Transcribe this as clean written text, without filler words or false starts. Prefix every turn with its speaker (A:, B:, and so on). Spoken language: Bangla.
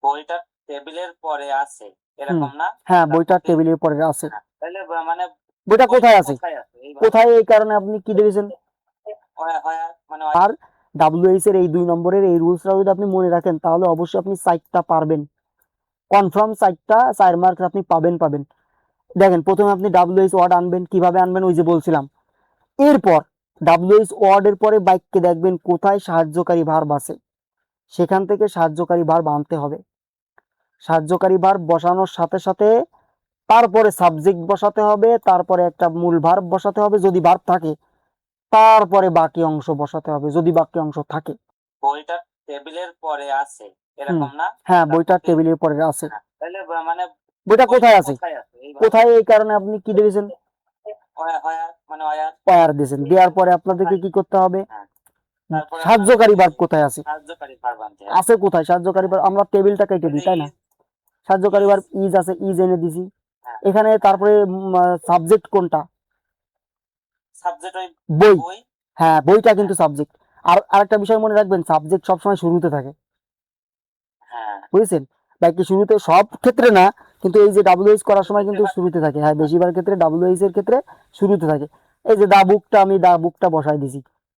A: বইটা টেবিলের পরে আছে এরকম না?
B: হ্যাঁ, বইটা টেবিলের পরে আছে।
A: তাহলে মানে
B: বইটা কোথায় আছে?
A: কোথায় আছে?
B: কোথায়, এই কারণে আপনি কি দেখেছেন?
A: মানে
B: আর ডাব্লিউএইচ এর এই 2 নম্বরের এই রুলসটা যদি আপনি মনে রাখেন তাহলে অবশ্যই আপনি 4টা পারবেন, কনফার্ম 4টা 4 মার্ক আপনি পাবেন। দেখেন, প্রথমে আপনি ডাব্লিউএইচ ওয়ার্ড আনবেন, কিভাবে আনবেন ওই যে বলছিলাম। এরপর ডাব্লিউএইচ ওয়ার্ড এর পরে বাক্যে দেখবেন কোথায় সাহায্যকারী ভার্ব আছে, সেখান থেকে সাহায্যকারী ভার্ব আনতে হবে। সাহায্যকারী ভার্ব বসানোর সাথে সাথে তারপরে সাবজেক্ট বসাতে হবে, তারপরে একটা মূল ভার্ব বসাতে হবে যদি ভার্ব থাকে, তারপরে বাকি অংশ বসাতে হবে যদি বাকি অংশ থাকে।
A: বইটা টেবিলের পরে আছে এরকম না?
B: হ্যাঁ, বইটা টেবিলের পরে আছে।
A: তাহলে মানে
B: বইটা কোথায় আছে? কোথায়, এই কারণে আপনি কি দেখেছেন?
A: মানে
B: ওয়ার দিয়েছেন। দেওয়ার পরে আপনাদেরকে কি করতে হবে? সাহায্যকারী ভার্ব কোথায় আছে?
A: সাহায্যকারী ভার্ব আনতে হবে।
B: আছে কোথায় সাহায্যকারী ভার্ব? আমরা টেবিলটা কেটে দিই, তাই না? সাহায্যকারী ভার্ব ইজ আছে, ইজ এনে দিছি এখানে। তারপরে সাবজেক্ট কোনটা?
A: সাবজেক্ট ওই
B: বই। হ্যাঁ, বইটা কিন্তু সাবজেক্ট। আর আরেকটা বিষয় মনে রাখবেন, সাবজেক্ট সবসময় শুরুতে থাকে, বুঝেছেন? বাকি শুরুতে সব ক্ষেত্রে না, কিন্তু এই যে ডাব্লিউএইচ করার সময় কিন্তু শুরুতে থাকে। হ্যাঁ, বেশিরভাগ ক্ষেত্রে ডাব্লিউএইচ এর ক্ষেত্রে শুরুতে থাকে। এই যে দা বুকটা, আমি দা বুকটা বসাই দিছি,